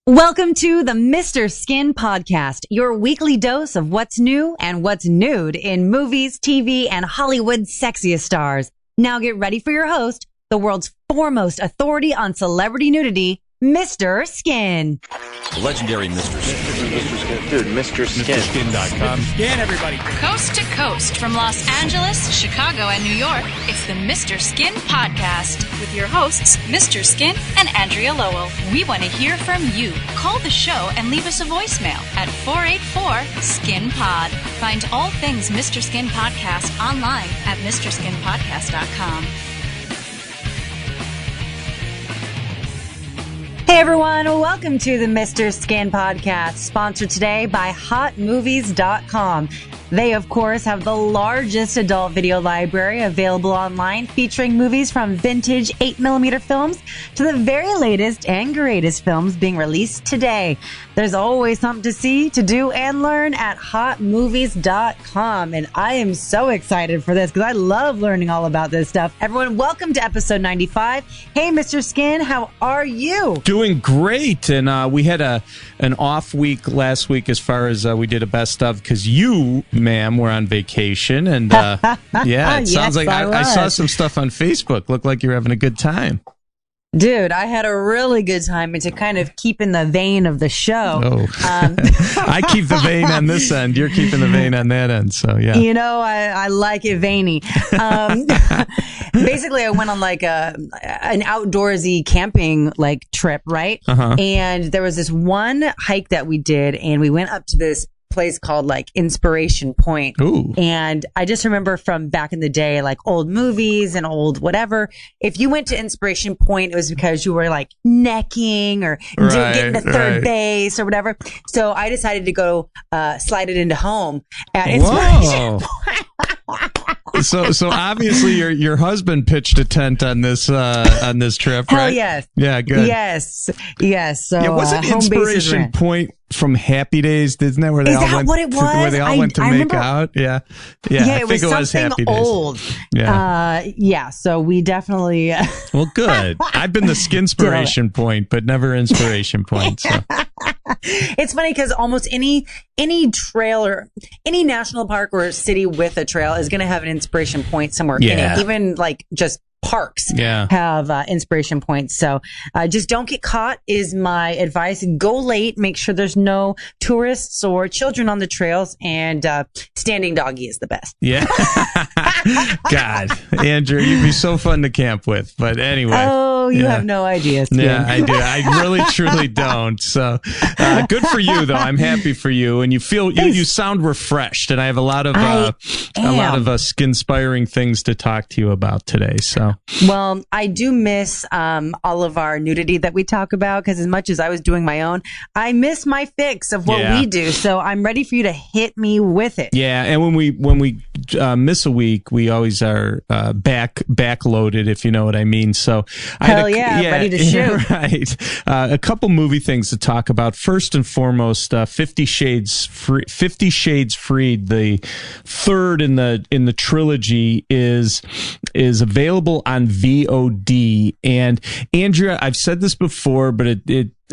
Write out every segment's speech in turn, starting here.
Welcome to the Mr. Skin Podcast, your weekly dose of what's new and what's nude in movies, TV, and Hollywood's sexiest stars. Now get ready for your host, the world's foremost authority on celebrity nudity, Mr. Skin. Legendary Mr. Skin. Mr. Skin. Dude, Mr. Skin. MrSkin.com. Skin, everybody. Coast to coast from Los Angeles, Chicago, and New York, it's the Mr. Skin Podcast with your hosts, Mr. Skin and Andrea Lowell. We want to hear from you. Call the show and leave us a voicemail at 484-SKIN-POD. Find all things Mr. Skin Podcast online at MrSkinPodcast.com. Hey everyone, welcome to the Mr. Skin Podcast, sponsored today by HotMovies.com. They, of course, have the largest adult video library available online, featuring movies from vintage 8mm films to the very latest and greatest films being released today. There's always something to see, to do, and learn at HotMovies.com. And I am so excited for this because I love learning all about this stuff. Everyone, welcome to episode 95. Hey, Mr. Skin, how are you? Doing great. And we had an off week last week as far as we did a best of because you, ma'am, were on vacation. And yeah, it sounds like I saw some stuff on Facebook. Looked like you were having a good time. Dude, I had a really good time, and to kind of keep in the vein of the show. Oh. I keep the vein on this end. You're keeping the vein on that end. So, yeah. You know, I like it veiny. Basically, I went on like an outdoorsy camping like trip, right? Uh-huh. And there was this one hike that we did, and we went up to this place called like Inspiration Point. Ooh. And I just remember from back in the day, like old movies and old whatever, if you went to Inspiration Point, it was because you were like necking or getting to third base or whatever. So I decided to go slide it into home at Inspiration Point. So obviously your husband pitched a tent on this trip, right? Hell yes. Yeah, good. Yes. So yeah, wasn't Inspiration Point from Happy Days? Isn't that where they all went? What it was? Where they all went to make out? Yeah. Yeah, I think it was Happy Days. Old. Yeah. So we definitely. Well, good. I've been the Skinspiration Point, but never Inspiration Point. So. It's funny because almost any trail or any national park or city with a trail is going to have an Inspiration Point somewhere in it. Even like just parks have Inspiration Points. So just don't get caught is my advice. Go late. Make sure there's no tourists or children on the trails, and standing doggy is the best. Yeah. God, Andrew, you'd be so fun to camp with. But anyway. Oh, you have no idea. Skin. Yeah, I do. I really, truly don't. So good for you, though. I'm happy for you, and you sound refreshed. And I have a lot of skin-inspiring things to talk to you about today. So, well, I do miss all of our nudity that we talk about, because as much as I was doing my own, I miss my fix of what we do. So I'm ready for you to hit me with it. Yeah, and when we miss a week, we always are backloaded, if you know what I mean. So ready to shoot. Right. A couple movie things to talk about. First and foremost, 50 Shades Freed, the third in the trilogy is available on VOD. And Andrea, I've said this before, but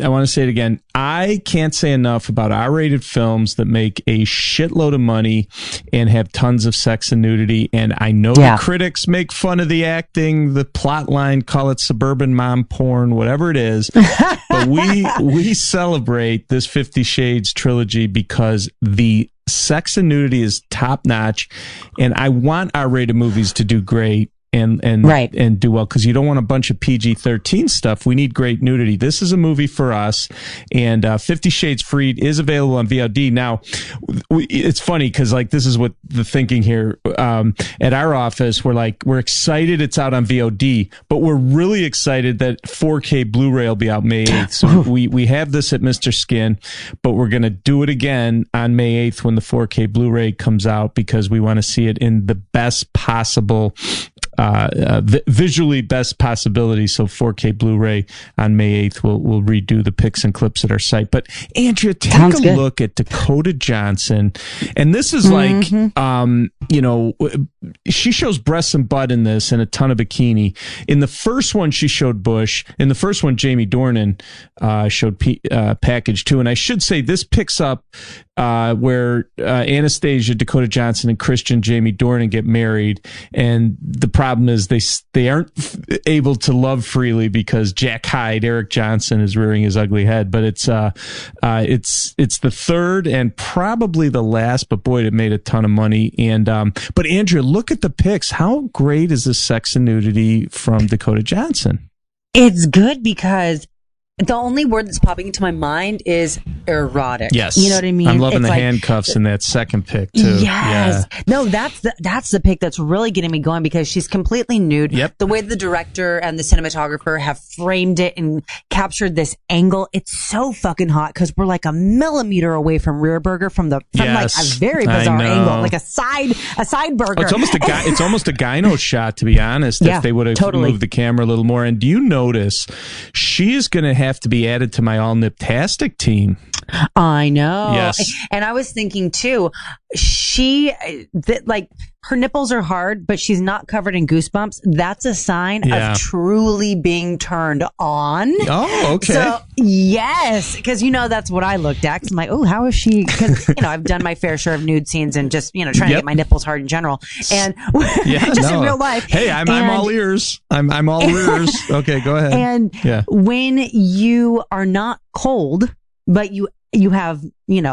I want to say it again. I can't say enough about R-rated films that make a shitload of money and have tons of sex and nudity. And I know the critics make fun of the acting, the plot line, call it suburban mom porn, whatever it is. But we celebrate this 50 Shades trilogy because the sex and nudity is top notch. And I want R-rated movies to do great. And do well, because you don't want a bunch of PG-13 stuff. We need great nudity. This is a movie for us, and 50 Shades Freed is available on VOD. Now, it's funny because like this is what the thinking here at our office. We're excited it's out on VOD, but we're really excited that 4K Blu-ray will be out May 8th. So we have this at Mr. Skin, but we're going to do it again on May 8th when the 4K Blu-ray comes out because we want to see it in the best possible visually best possibility. So 4K Blu-ray on May 8th. We'll redo the pics and clips at our site. But Andrea, take a look at Dakota Johnson, and this is like, she shows breasts and butt in this, and a ton of bikini. In the first one, she showed bush. In the first one, Jamie Dornan showed package too. And I should say this picks up where Anastasia, Dakota Johnson, and Christian Jamie Dornan get married, and the problem is they aren't able to love freely because Jack Hyde, Eric Johnson, is rearing his ugly head. But it's the third and probably the last. But boy, it made a ton of money. And but Andrea, look at the pics. How great is this sex and nudity from Dakota Johnson? It's good because the only word that's popping into my mind is erotic. Yes. You know what I mean? I'm loving it's the handcuffs in that second pic, too. Yes. Yeah. No, that's the pic that's really getting me going because she's completely nude. Yep. The way the director and the cinematographer have framed it and captured this angle, it's so fucking hot because we're like a millimeter away from Rear Burger from like a very bizarre angle, like a side burger. Oh, it's almost a gyno shot, to be honest, if they would have moved the camera a little more. And do you notice she is going to have to be added to my all niptastic team? I know. Yes. And I was thinking too, her nipples are hard, but she's not covered in goosebumps. That's a sign of truly being turned on. Oh, okay. So, yes, because that's what I looked at. 'Cause I'm like, oh, how is she? Because I've done my fair share of nude scenes and just trying to get my nipples hard in general, and in real life. Hey, I'm all ears. I'm all ears. Okay, go ahead. And when you are not cold, but you have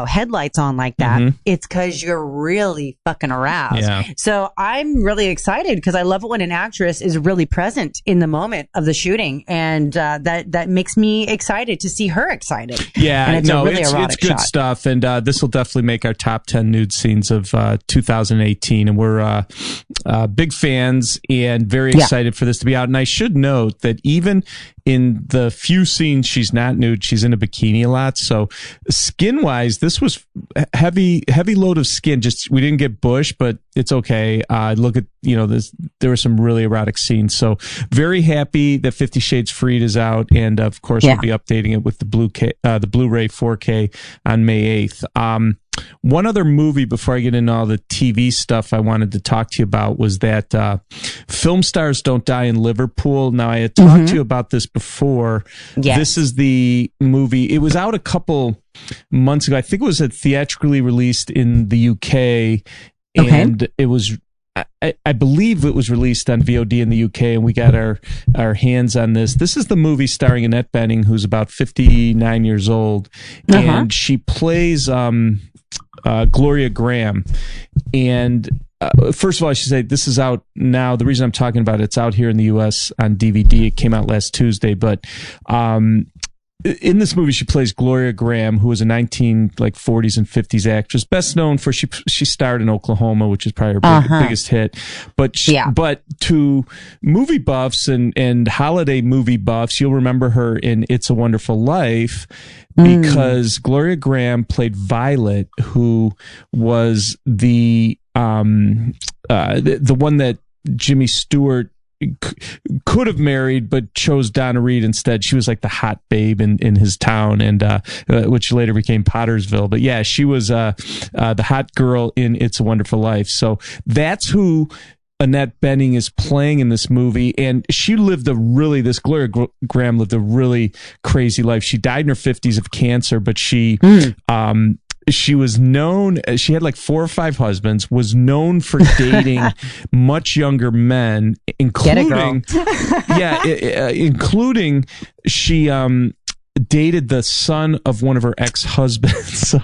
headlights on like that, it's because you're really fucking aroused. Yeah. So I'm really excited because I love it when an actress is really present in the moment of the shooting, and that makes me excited to see her excited. Yeah, and it's good shot. stuff, and this will definitely make our top 10 nude scenes of 2018, and we're big fans and very excited for this to be out. And I should note that even in the few scenes she's not nude, she's in a bikini a lot. So skin-wise, this was heavy load of skin. Just we didn't get bush, but it's okay. Look at there were some really erotic scenes. So very happy that 50 Shades Freed is out, and of course we'll be updating it with the Blu-ray 4K on May 8th. One other movie before I get into all the TV stuff I wanted to talk to you about was that Film Stars Don't Die in Liverpool. Now, I had talked to you about this before. Yes. This is the movie. It was out a couple months ago. I think it was theatrically released in the UK, and it was, I believe it was released on VOD in the UK, and we got our hands on this. This is the movie starring Annette Bening, who's about 59 years old, and she plays Gloria Graham. And first of all, I should say this is out now. The reason I'm talking about it's out here in the US on DVD. It came out last Tuesday, but in this movie, she plays Gloria Graham, who was a 1940s and 50s actress, best known for she starred in Oklahoma, which is probably her biggest hit. But but to movie buffs and holiday movie buffs, you'll remember her in It's a Wonderful Life, because Gloria Graham played Violet, who was the one that Jimmy Stewart could have married but chose Donna Reed instead. She was like the hot babe in his town, and which later became Pottersville. But yeah, she was the hot girl in It's a Wonderful Life. So that's who Annette Bening is playing in this movie, and she lived this Gloria Graham lived a really crazy life. She died in her 50s of cancer, but she was known, she had like 4 or 5 husbands, was known for dating much younger men, including, including she dated the son of one of her ex-husbands. So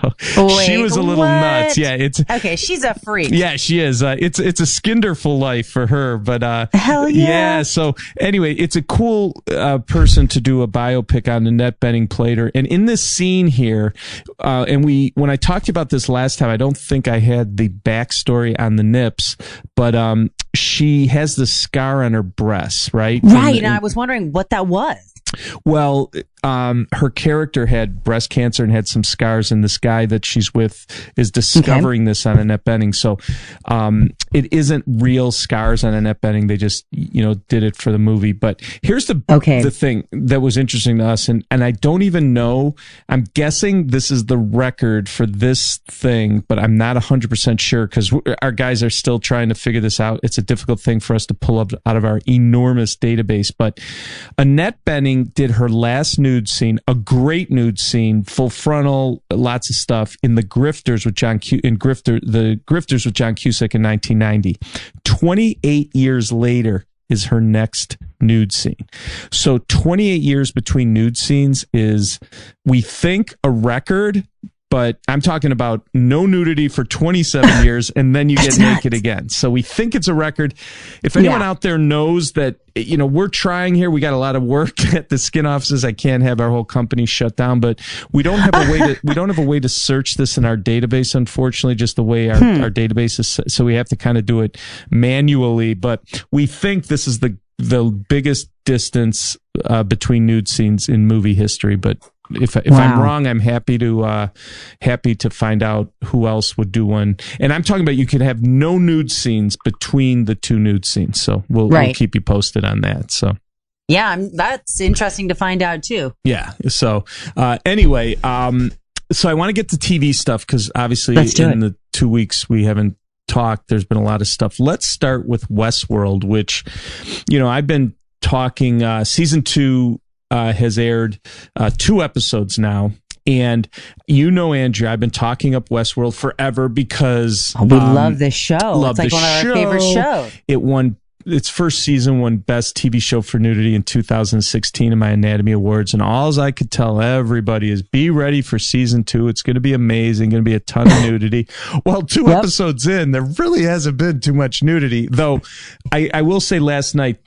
she was a little nuts. Yeah, okay. She's a freak. Yeah, she is. It's a skinderful life for her, but hell yeah. Yeah. So anyway, it's a cool person to do a biopic on. Annette Bening played her, and in this scene here, when I talked to you about this last time, I don't think I had the backstory on the Nips, but she has the scar on her breast, right? Right, and I was wondering what that was. Well, her character had breast cancer and had some scars, and this guy that she's with is discovering this on Annette Bening. So it isn't real scars on Annette Bening. They just, did it for the movie. But here's the thing that was interesting to us, and I don't even know. I'm guessing this is the record for this thing, but I'm not 100% sure because our guys are still trying to figure this out. It's a difficult thing for us to pull up out of our enormous database. But Annette Bening did her last nude scene, a great nude scene, full frontal, lots of stuff in The Grifters with John the Grifters with John Cusack in 1990. 28 years later is her next nude scene. So 28 years between nude scenes is, we think, a record. But I'm talking about no nudity for 27 years, and then you get naked again. So we think it's a record. If anyone out there knows that, we're trying here, we got a lot of work at the skin offices. I can't have our whole company shut down, but we don't have a way to search this in our database, unfortunately, just the way our database is. So we have to kind of do it manually. But we think this is the biggest distance between nude scenes in movie history. But if I'm wrong, I'm happy to find out who else would do one. And I'm talking about you could have no nude scenes between the two nude scenes. So we'll keep you posted on that. So yeah, that's interesting to find out too. Yeah. So anyway, so I want to get to TV stuff because obviously in the 2 weeks we haven't talked, there's been a lot of stuff. Let's start with Westworld, which I've been talking. Season 2 has aired 2 episodes now. And Andrew, I've been talking up Westworld forever because we love this show. It's like one of our favorite shows. It won its first season, won Best TV Show for Nudity in 2016 in my Anatomy Awards. And all I could tell everybody is be ready for season 2. It's going to be amazing. Going to be a ton of nudity. Well, 2 episodes in, there really hasn't been too much nudity. Though I will say last night,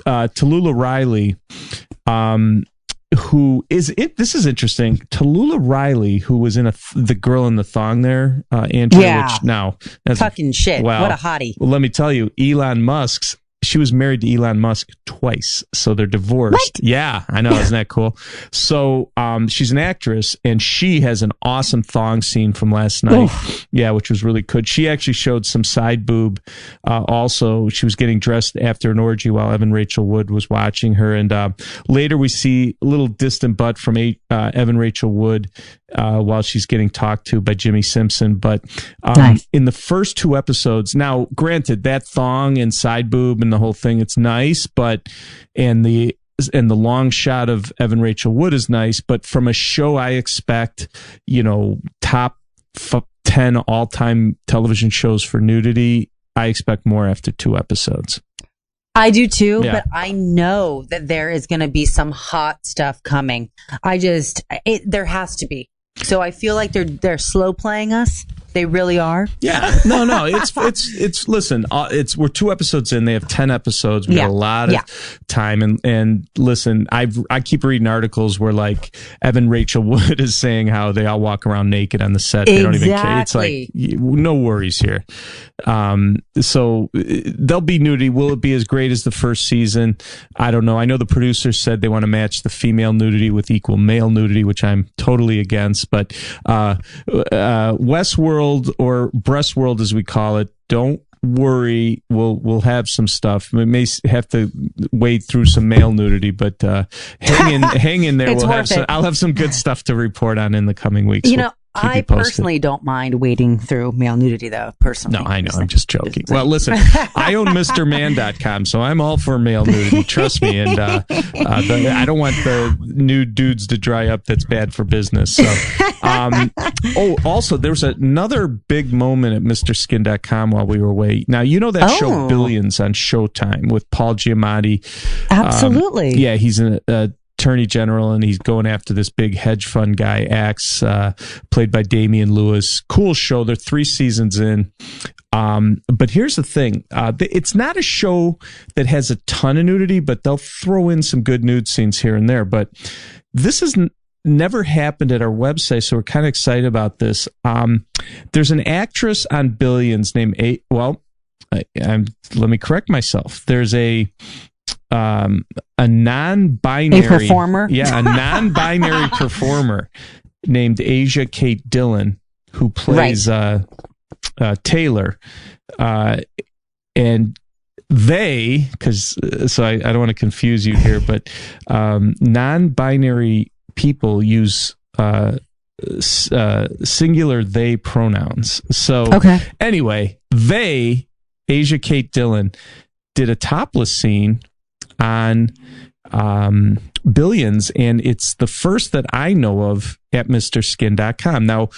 Tallulah Riley, who is it? This is interesting. Tallulah Riley, who was in the girl in the thong there, Andrew. Which now that's fucking shit. Wow. What a hottie! Well, let me tell you, Elon Musk's. She was married to Elon Musk twice, so they're divorced. What? Yeah, I know. Isn't that cool? So she's an actress, and she has an awesome thong scene from last night. Oof. Yeah, which was really good. She actually showed some side boob. Also, she was getting dressed after an orgy while Evan Rachel Wood was watching her. And later we see a little distant butt from Evan Rachel Wood while she's getting talked to by Jimmy Simpson. But nice. In the first 2 episodes, now granted, that thong and side boob and the whole thing, it's nice, and the long shot of Evan Rachel Wood is nice, but from a show I expect, top 10 all-time television shows for nudity, I expect more after 2 episodes. I do too, but I know that there is going to be some hot stuff coming. There has to be. So I feel like they're slow playing us. They really are. Yeah. No. It's listen, we're 2 episodes in. They have 10 episodes. We have a lot of time. And listen, I keep reading articles where like Evan Rachel Wood is saying how they all walk around naked on the set. They don't even care. It's like, no worries here. So there'll be nudity. Will it be as great as the first season? I don't know. I know the producers said they want to match the female nudity with equal male nudity, which I'm totally against. But Westworld, or Breastworld as we call it, don't worry, we'll have some stuff. We may have to wade through some male nudity, but hang in there. I'll have some good stuff to report on in the coming weeks. I personally don't mind wading through male nudity, though, personally. No, I know. I'm just joking. Well, listen, I own MrMan.com, so I'm all for male nudity. Trust me. And I don't want the nude dudes to dry up. That's bad for business. So, also, there was another big moment at MrSkin.com while we were away. Now, that show Billions on Showtime with Paul Giamatti. Absolutely. Yeah, he's an attorney general, and he's going after this big hedge fund guy, Axe, played by Damian Lewis. Cool show. They're 3 seasons in. But here's the thing. It's not a show that has a ton of nudity, but they'll throw in some good nude scenes here and there. But this is never happened at our website, so we're kind of excited about this. There's an actress on Billions named let me correct myself. There's a non-binary performer. Yeah, a non-binary performer named Asia Kate Dillon who plays Taylor, and they, so I don't want to confuse you here, but non-binary people use singular they pronouns. So anyway, Asia Kate Dillon did a topless scene on Billions, and it's the first that I know of at MrSkin.com. Now,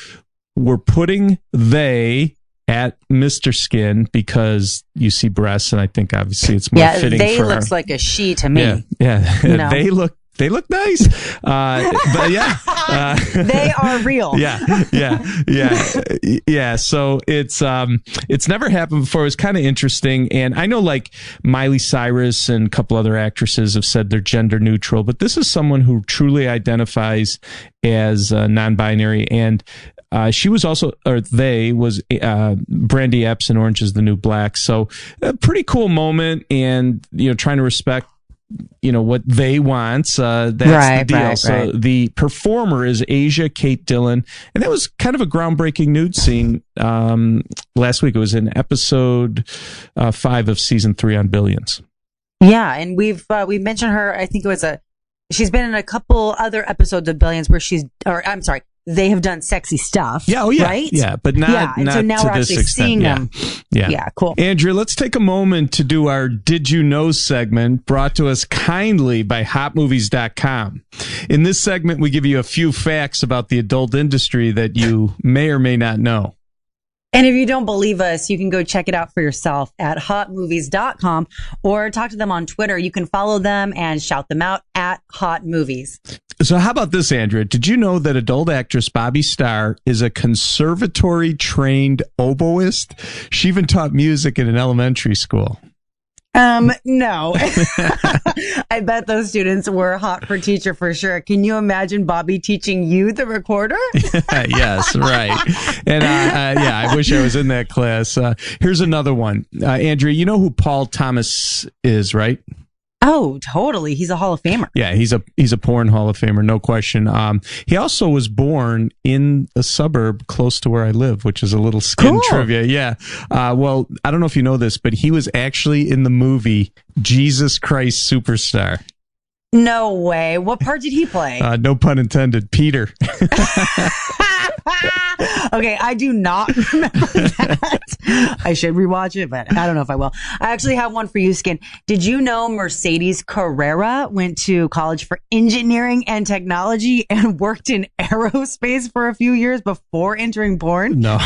we're putting they at Mr. Skin because you see breasts, and I think obviously it's more fitting they for looks like a she to me. Yeah. No. They look nice, but yeah, they are real. Yeah. So it's never happened before. It was kind of interesting, and I know like Miley Cyrus and a couple other actresses have said they're gender neutral, but this is someone who truly identifies as non-binary, and she was also, or they was Brandy Epps in Orange is the New Black. So a pretty cool moment, and trying to respect what they want. That's the deal. So the performer is Asia Kate Dillon, and that was kind of a groundbreaking nude scene last week. It was in episode 5 of season 3 on Billions. Yeah, and we've mentioned her. I think she's been in a couple other episodes of Billions where they have done sexy stuff. Yeah, right? Yeah, but not so now to we're this actually extent. seeing them. Yeah, cool. Andrea, let's take a moment to do our Did You Know segment, brought to us kindly by HotMovies.com. In this segment, we give you a few facts about the adult industry that you may or may not know. And if you don't believe us, you can go check it out for yourself at hotmovies.com or talk to them on Twitter. You can follow them and shout them out at Hot Movies. So how about this, Andrea? Did you know that adult actress Bobby Starr is a conservatory-trained oboist? She even taught music in an elementary school. No. I bet those students were hot for teacher for sure. Can you imagine Bobby teaching you the recorder? Yes, right. And I wish I was in that class. Here's another one. Andrea, you know who Paul Thomas is, right? Oh, totally. He's a Hall of Famer. Yeah, he's a porn Hall of Famer, no question. He also was born in a suburb close to where I live, which is a little skin trivia. Yeah. Well, I don't know if you know this, but he was actually in the movie Jesus Christ Superstar. No way. What part did he play? No pun intended. Peter. Okay, I do not remember that. I should rewatch it, but I don't know if I will. I actually have one for you, Skin. Did you know Mercedes Carrera went to college for engineering and technology and worked in aerospace for a few years before entering porn? No,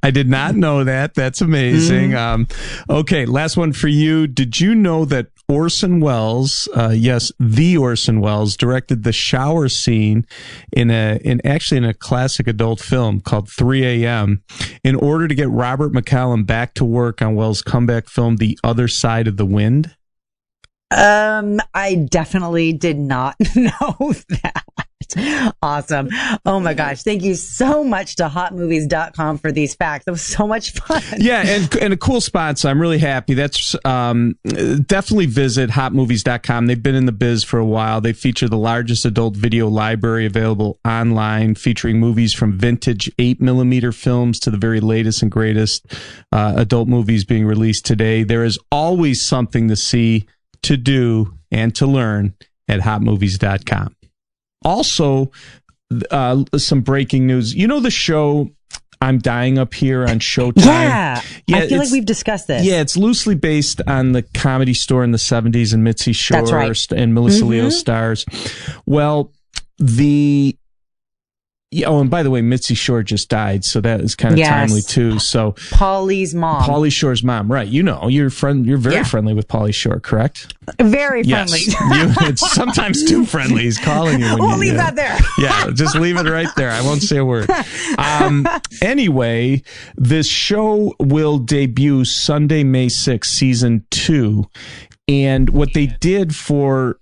I did not know that. That's amazing. Okay, last one for you. Did you know that Orson Welles, the Orson Welles, directed the shower scene in a classic adult film called 3 a.m. in order to get Robert McCallum back to work on Welles' comeback film The Other Side of the Wind? I definitely did not know that. Awesome. Oh my gosh. Thank you so much to hotmovies.com for these facts. That was so much fun. Yeah. And a cool sponsor. I'm really happy. That's, definitely visit hotmovies.com. They've been in the biz for a while. They feature the largest adult video library available online, featuring movies from vintage 8mm films to the very latest and greatest, adult movies being released today. There is always something to see, to do, and to learn at hotmovies.com. Also, some breaking news. You know the show I'm Dying Up Here on Showtime? Yeah, I feel like we've discussed this. Yeah, it's loosely based on the Comedy Store in the 70s and Mitzi Shore and Melissa Leo stars. Well, and by the way, Mitzi Shore just died, so that is kind of timely too. So Paulie's mom. Pauly Shore's mom, right. You're very friendly with Pauly Shore, correct? Very friendly. Yes. It's sometimes too friendly. He's calling you. We'll leave that there. Yeah, just leave it right there. I won't say a word. Anyway, this show will debut Sunday, May 6th, season 2. And what they did for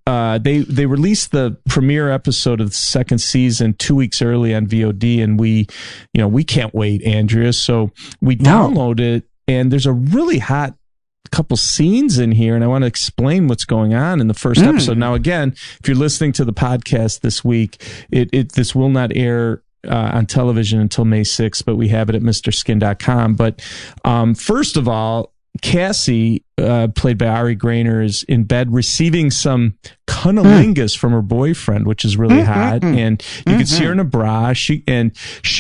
they released the premiere episode of the second season 2 weeks early on VOD, and we can't wait, Andrea. So we download it, and there's a really hot couple scenes in here, and I want to explain what's going on in the first episode. Now, again, if you're listening to the podcast this week, this will not air on television until May 6th, but we have it at MrSkin.com. But first of all, Cassie, played by Ari Grainer, is in bed receiving some cunnilingus from her boyfriend, which is really hot. And you can see her in a bra. She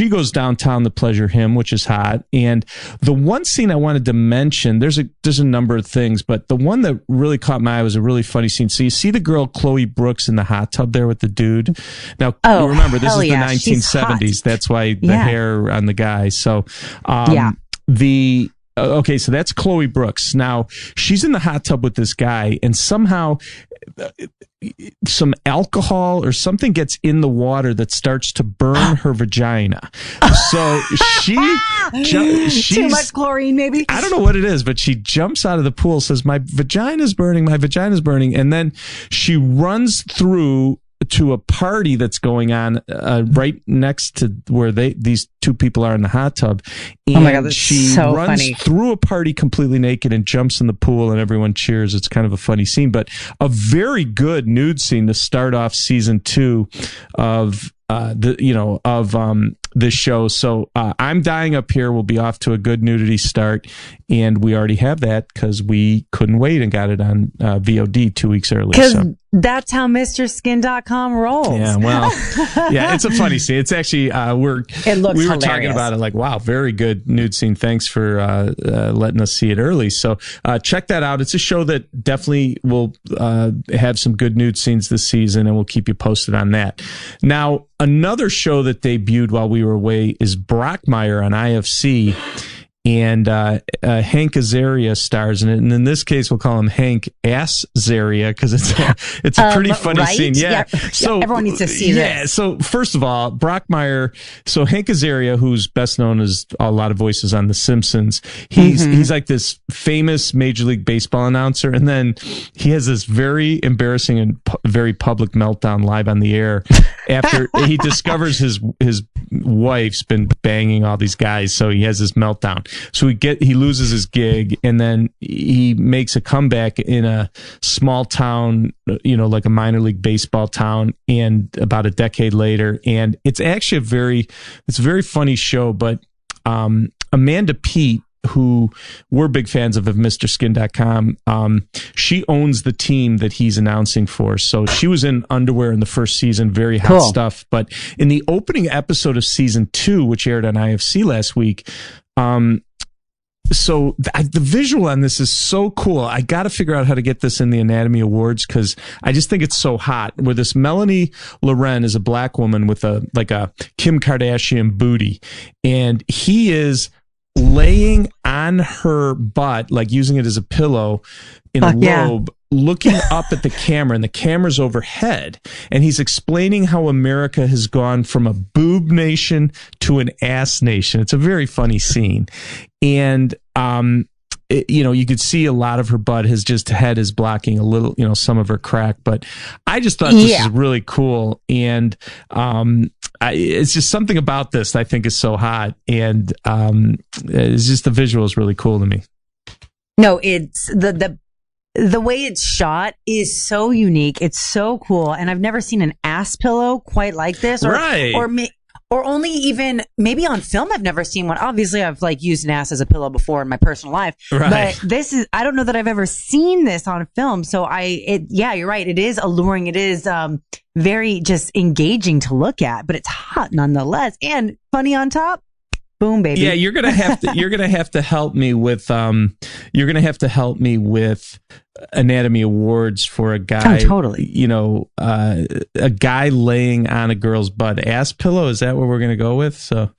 goes downtown to pleasure him, which is hot. And the one scene I wanted to mention, there's a number of things, but the one that really caught my eye was a really funny scene. So you see the girl Chloe Brooks in the hot tub there with the dude. Now, remember, this is the 1970s. That's why the hair on the guy. So, okay, so that's Chloe Brooks. Now, she's in the hot tub with this guy, and somehow some alcohol or something gets in the water that starts to burn her vagina. So she's too much chlorine, maybe. I don't know what it is, but she jumps out of the pool, says, my vagina's burning, and then she runs through to a party that's going on right next to where these two people are in the hot tub. And oh my God, that's she so runs funny. through a party completely naked and jumps in the pool, and everyone cheers. It's kind of a funny scene, but a very good nude scene to start off season 2 of this show. So I'm dying up here. We'll be off to a good nudity start, and we already have that because we couldn't wait and got it on VOD 2 weeks early. Because that's how MrSkin.com rolls. Yeah, well, yeah, it's a funny scene. It's actually we were hilarious. talking about it like, wow, very good nude scene. Thanks for letting us see it early. So check that out. It's a show that definitely will have some good nude scenes this season, and we'll keep you posted on that. Now, another show that debuted while we were away is Brockmire on IFC. And Hank Azaria stars in it, and in this case, we'll call him Hank Azaria because it's a pretty funny right? scene. Yeah. So everyone needs to see this. Yeah. So first of all, Brockmire. So Hank Azaria, who's best known as a lot of voices on The Simpsons, he's like this famous Major League Baseball announcer, and then he has this very embarrassing and very public meltdown live on the air after he discovers his wife's been banging all these guys. So he has this meltdown. So he loses his gig, and then he makes a comeback in a small town, like a minor league baseball town, and about a decade later. And it's actually a very funny show, but Amanda Peet, who we're big fans of MrSkin.com, she owns the team that he's announcing for. So she was in Underwear in the first season, very hot stuff. But in the opening episode of season 2, which aired on IFC last week, so the visual on this is so cool. I got to figure out how to get this in the Anatomy Awards because I just think it's so hot. Where this Melanie Loren is a black woman with a Kim Kardashian booty, and he is laying on her butt, like using it as a pillow in a robe, looking up at the camera, and the camera's overhead, and he's explaining how America has gone from a boob nation to an ass nation. It's a very funny scene. And you could see a lot of her butt. His head is blocking a little, some of her crack. But I just thought this is really cool, and it's just something about this that I think is so hot, and it's just the visual is really cool to me. No, it's the way it's shot is so unique. It's so cool, and I've never seen an ass pillow quite like this, or only even maybe on film. I've never seen one. Obviously, I've used an ass as a pillow before in my personal life, but I don't know that I've ever seen this on film. So you're right. It is alluring. It is very just engaging to look at, but it's hot nonetheless and funny on top. Boom, baby. Yeah, you're gonna have to help me with Anatomy Awards for a guy. Oh, totally. A guy laying on a girl's butt. Ass pillow, is that what we're gonna go with? So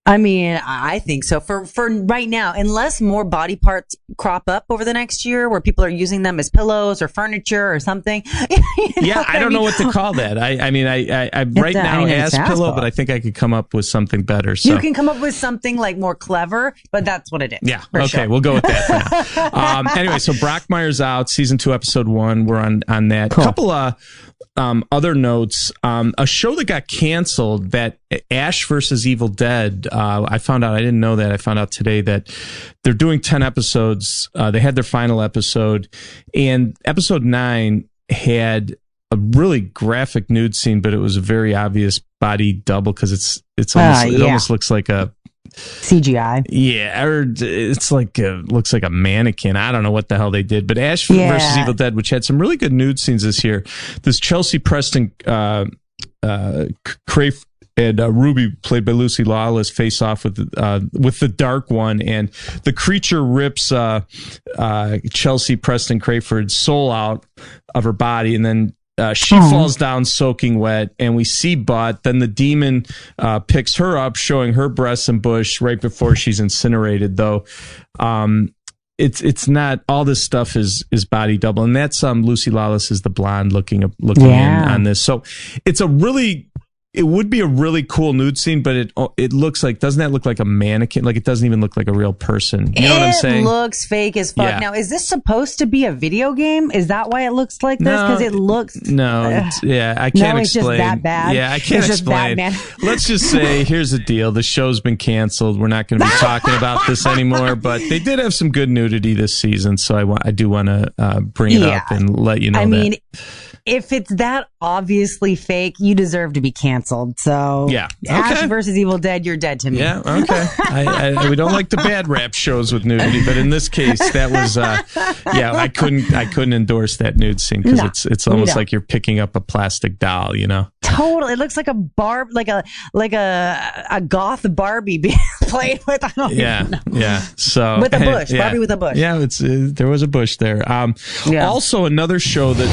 I mean, I think so. For right now, unless more body parts crop up over the next year where people are using them as pillows or furniture or something. I don't know what to call that. I mean, I right now ass pillow, but I think I could come up with something better. So. You can come up with something like more clever, but that's what it is. Yeah. Okay. Sure. We'll go with that for now. Anyway, so Brockmire's out, season 2, episode 1. We're on that. Cool. Couple of other notes. A show that got canceled, that Ash versus Evil Dead. I found out, I didn't know that. I found out today that they're doing 10 episodes. They had their final episode, and episode 9 had a really graphic nude scene, but it was a very obvious body double because it almost looks like a CGI. Yeah, or it's like looks like a mannequin. I don't know what the hell they did. But Ash versus Evil Dead, which had some really good nude scenes this year. This Chelsea Preston Crayford and Ruby, played by Lucy Lawless, face off with the Dark One, and the creature rips Chelsea Preston Crayford's soul out of her body, and then she falls down soaking wet, and we see butt. Then the demon picks her up, showing her breasts and bush right before she's incinerated. Though it's not, all this stuff is body double, and that's Lucy Lawless is the blonde looking in on this. So it would be a really cool nude scene, but it looks like, doesn't that look like a mannequin? Like, it doesn't even look like a real person. You know what I'm saying? It looks fake as fuck. Yeah. Now, is this supposed to be a video game? Is that why it looks like this? Because it looks... No, I can't explain. It's just that bad? Yeah, I can't explain. Let's just say, here's the deal. The show's been canceled. We're not going to be talking about this anymore, but they did have some good nudity this season, so I do want to bring it up and let you know that. I mean, if it's that obviously fake, you deserve to be canceled. So, Ash versus Evil Dead, you're dead to me. Yeah, okay. We don't like the bad rap shows with nudity, but in this case, that was, I couldn't endorse that nude scene because it's almost like you're picking up a plastic doll, you know? Totally. It looks like a goth Barbie being played with. I don't even know. Yeah. So with a bush, Barbie with a bush. Yeah, there was a bush there. Also, another show that.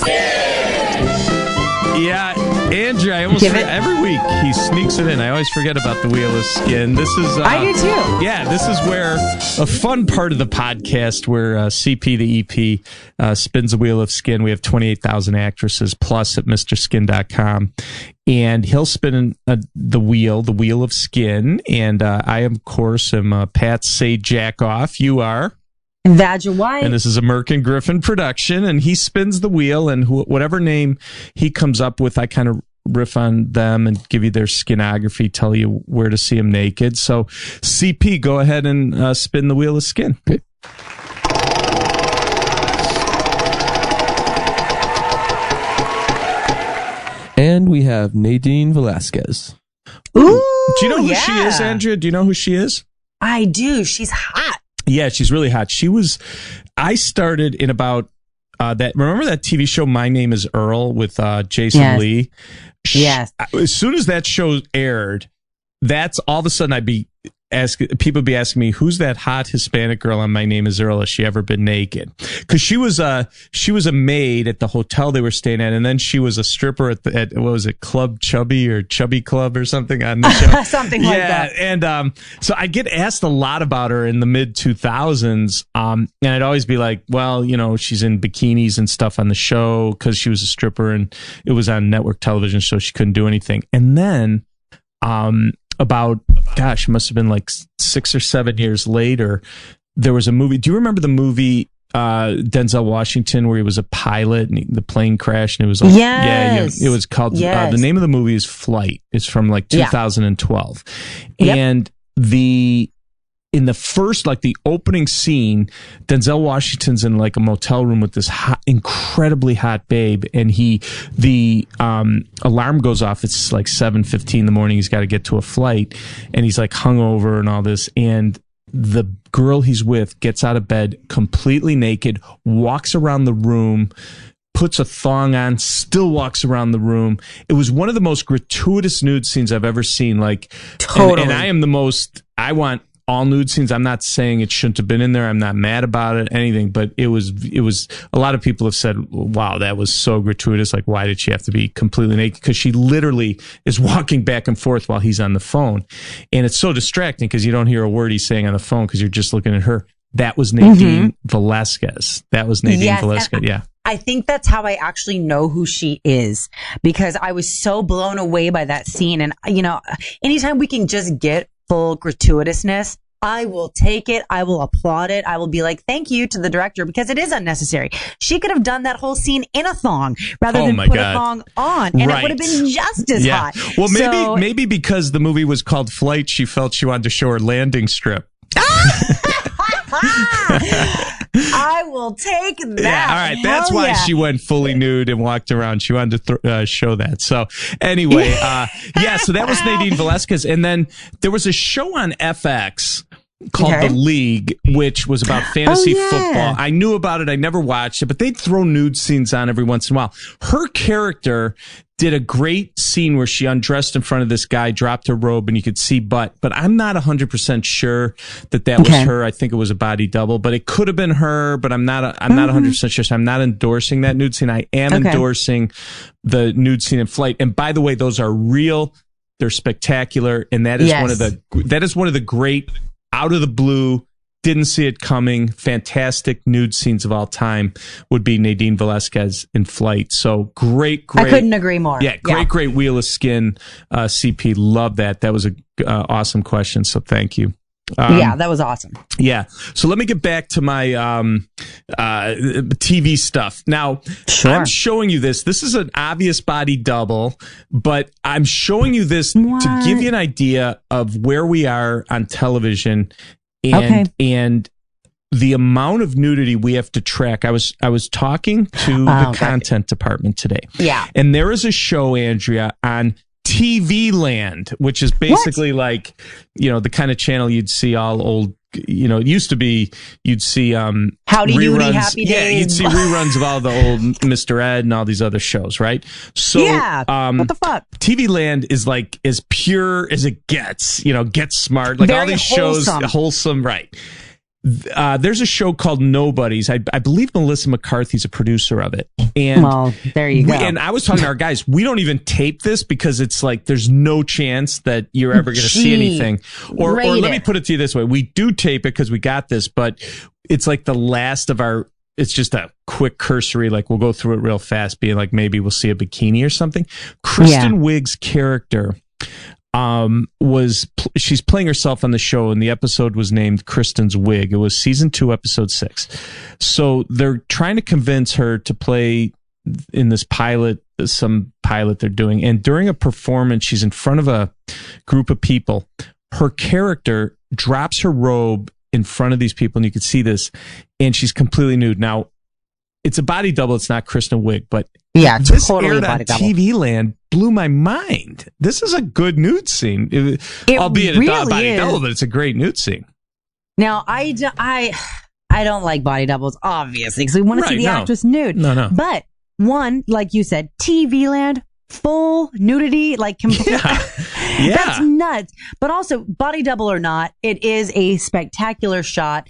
Yes. Yeah, Andrew, I almost every week he sneaks it in. I always forget about the Wheel of Skin. This is I do too. Yeah, this is where a fun part of the podcast where CP the EP spins the Wheel of Skin. We have 28,000 actresses plus at MrSkin.com, and he'll spin the wheel of skin. And I, of course, am Pat Say Jack Off. You are. Vagina White. And this is a Merkin Griffin production, and he spins the wheel, and whatever name he comes up with, I kind of riff on them and give you their skinography, tell you where to see them naked. So, CP, go ahead and spin the wheel of skin. Okay. And we have Nadine Velasquez. Ooh, do you know who she is, Andrea? Do you know who she is? I do. She's hot. Yeah, she's really hot. I started in about remember that TV show My Name is Earl with Jason Lee? Yes. As soon as that show aired, that's all of a sudden people would be asking me, who's that hot Hispanic girl on My Name is Earl? Has she ever been naked? Because she was a maid at the hotel they were staying at, and then she was a stripper at what was it, Club Chubby or Chubby Club or something on the show. Something like that. And so I get asked a lot about her in the mid 2000s, and I'd always be like, well, you know, she's in bikinis and stuff on the show because she was a stripper and it was on network television, so she couldn't do anything. And then about, it must have been like 6 or 7 years later, there was a movie. Do you remember the movie Denzel Washington where he was a pilot and the plane crashed and it was like, it was called, the name of the movie is Flight. It's from like 2012. Yep. And in the first, like the opening scene, Denzel Washington's in like a motel room with this incredibly hot babe, and the alarm goes off. It's like 7:15 in the morning. He's got to get to a flight, and he's like hungover and all this. And the girl he's with gets out of bed completely naked, walks around the room, puts a thong on, still walks around the room. It was one of the most gratuitous nude scenes I've ever seen. Like, totally. And I am I want all nude scenes. I'm not saying it shouldn't have been in there. I'm not mad about it, anything, but it was, a lot of people have said, wow, that was so gratuitous. Like, why did she have to be completely naked? Because she literally is walking back and forth while he's on the phone. And it's so distracting because you don't hear a word he's saying on the phone because you're just looking at her. That was Nadine Velasquez. That was Nadine Velasquez. Yeah. I think that's how I actually know who she is, because I was so blown away by that scene. And, you know, anytime we can just get full gratuitousness, I will take it. I will applaud it. I will be like, thank you to the director, because it is unnecessary. She could have done that whole scene in a thong rather than put a thong on, and it would have been just as hot. Well, maybe because the movie was called Flight, she felt she wanted to show her landing strip. I will take that. Yeah, all right. That's why she went fully nude and walked around. She wanted to show that. So anyway, so that was Nadine Velasquez. And then there was a show on FX called The League, which was about fantasy football. I knew about it. I never watched it, but they'd throw nude scenes on every once in a while. Her character did a great scene where she undressed in front of this guy, dropped her robe, and you could see butt. But I'm not 100% sure that was her. I think it was a body double, but it could have been her. But I'm not 100% sure. So I'm not endorsing that nude scene. I am endorsing the nude scene in Flight. And by the way, those are real. They're spectacular, and that is one of the great, out of the blue, didn't see it coming, fantastic nude scenes of all time would be Nadine Velasquez in Flight. So great. I couldn't agree more. Yeah, great Wheel of Skin. CP, love that. That was a awesome question. So thank you. That was awesome. Yeah. So let me get back to my TV stuff. Now, I'm showing you this. This is an obvious body double, but I'm showing you this to give you an idea of where we are on television and the amount of nudity we have to track. I was talking to the content department today. Yeah. And there is a show, Andrea, on TV Land, which is basically like, you know, the kind of channel you'd see all old, you know, it used to be, you'd see Howdy reruns. Doody, Happy Days. Yeah, you'd see reruns of all the old Mr. Ed and all these other shows, right? So what the fuck? TV Land is like as pure as it gets, you know, Get Smart, like all these shows, wholesome, right? There's a show called Nobodies. I believe Melissa McCarthy's a producer of it. And there you go. And I was talking to our guys, we don't even tape this because it's like there's no chance that you're ever going to see anything. Or let me put it to you this way. We do tape it because we got this, but it's like the last of our, it's just a quick cursory, like we'll go through it real fast, being like maybe we'll see a bikini or something. Kristen Wiig's character she's playing herself on the show, and the episode was named Kristen's Wig. It was season 2, episode 6. So they're trying to convince her to play in this pilot, some pilot they're doing. And during a performance, she's in front of a group of people. Her character drops her robe in front of these people, and you can see this, and she's completely nude. Now, it's a body double. It's not Kristen Wiig, but this totally aired on TV Land, blew my mind. This is a good nude scene, albeit really a body double, but it's a great nude scene. Now, I don't like body doubles, obviously, because we want to see the actress nude. No. But one, like you said, TV Land, full nudity, like complete. That's nuts. But also, body double or not, it is a spectacular shot.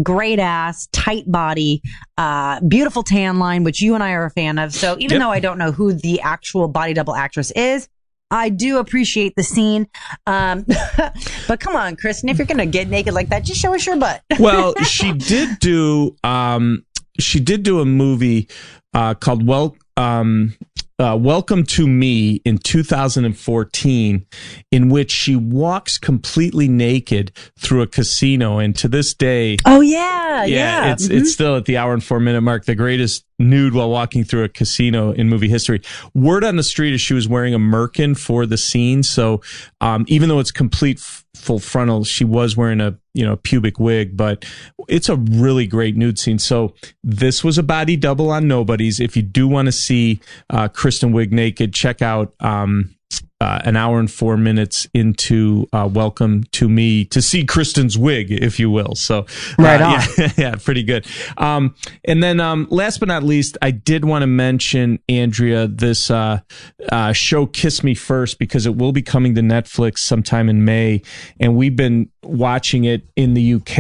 Great ass, tight body, beautiful tan line, which you and I are a fan of. So even though I don't know who the actual body double actress is, I do appreciate the scene. But come on, Kristen, if you're going to get naked like that, just show us your butt. Well, she did do a movie called Welcome to Me in 2014, in which she walks completely naked through a casino. And to this day, it's still at the hour and 4 minute mark, the greatest nude while walking through a casino in movie history. Word on the street is she was wearing a merkin for the scene. So even though it's complete full frontal, she was wearing a pubic wig, but it's a really great nude scene. So this was a body double on Nobodies. If you do want to see Kristen Wiig naked, check out an hour and 4 minutes into Welcome to Me to see Kristen's wig, if you will. So right on. Yeah, pretty good. And then last but not least, I did want to mention, Andrea, this show Kiss Me First, because it will be coming to Netflix sometime in May, and we've been watching it in the UK,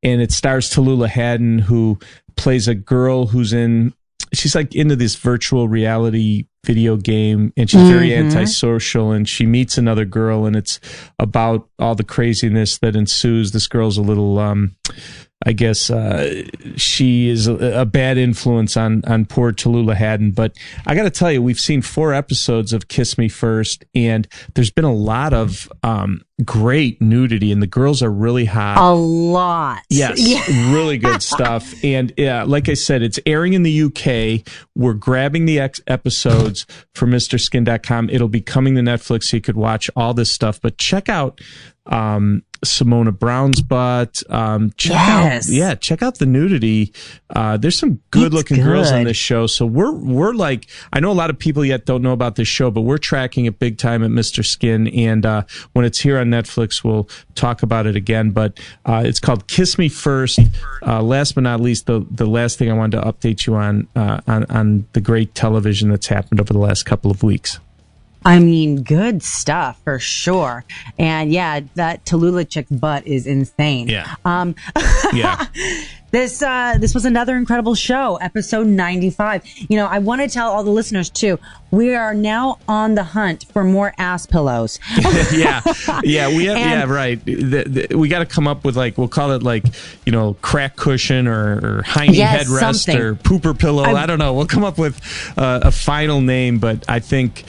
and it stars Tallulah Haddon, who plays a girl who's she's like into this virtual reality video game, and she's very antisocial, and she meets another girl, and it's about all the craziness that ensues. This girl's a little, I guess, she is a bad influence on poor Tallulah Haddon. But I got to tell you, we've seen 4 episodes of Kiss Me First, and there's been a lot of great nudity, and the girls are really hot. A lot. Yes, really good stuff. And yeah, like I said, it's airing in the UK. We're grabbing the episodes for MrSkin.com. It'll be coming to Netflix, so you could watch all this stuff. But check out Simona Brown's butt. Check out the nudity. There's some good looking girls on this show. So we're like, I know a lot of people yet don't know about this show, but we're tracking it big time at Mr. Skin. And when it's here on Netflix, we'll talk about it again. But it's called Kiss Me First. Last but not least, the last thing I wanted to update you on the great television that's happened over the last couple of weeks. I mean, good stuff for sure. And yeah, that Tallulah chick's butt is insane. Yeah. Yeah. This was another incredible show, episode 95. You know, I want to tell all the listeners too, we are now on the hunt for more ass pillows. We have, right. We got to come up with, like, we'll call it, like, you know, crack cushion or hiney headrest something. Or pooper pillow. I don't know. We'll come up with a final name, but I think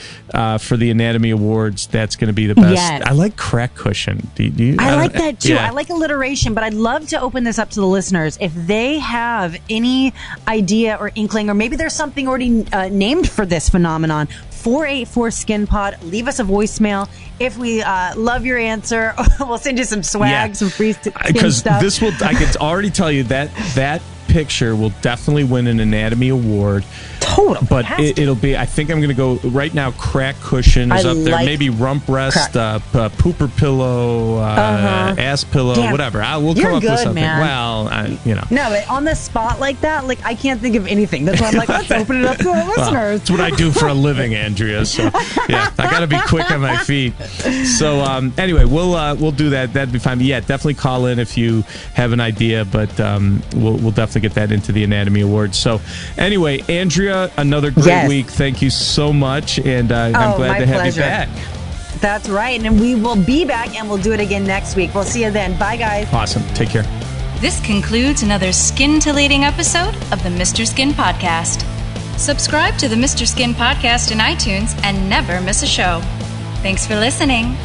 for the Anatomy Awards, that's going to be the best. Yes. I like crack cushion. I like that too. Yeah. I like alliteration, but I'd love to open this up to the listeners. If they have any idea or inkling, or maybe there's something already named for this phenomenon, 484-SKIN-POD. Leave us a voicemail. If we love your answer, we'll send you some swag, some free skin stuff. Because this will, I can already tell you that picture will definitely win an Anatomy Award. Totally. But it'll be, I think I'm going to go right now, crack cushion is up there. Maybe rump rest, pooper pillow, ass pillow, whatever. We'll come up with something. Man. Well, you know. No, but on the spot like that, like, I can't think of anything. That's why I'm like, let's open it up to our listeners. That's what I do for a living, Andrea. So, yeah, I got to be quick on my feet. So, anyway, we'll do that. That'd be fine. But yeah, definitely call in if you have an idea, but we'll definitely get that into the Anatomy Awards. So, anyway, Andrea, another great week. Thank you so much, and I'm glad to have you back. That's right, and we will be back, and we'll do it again next week. We'll see you then. Bye, guys. Awesome. Take care. This concludes another scintillating episode of the Mr. Skin Podcast. Subscribe to the Mr. Skin Podcast in iTunes and never miss a show. Thanks for listening.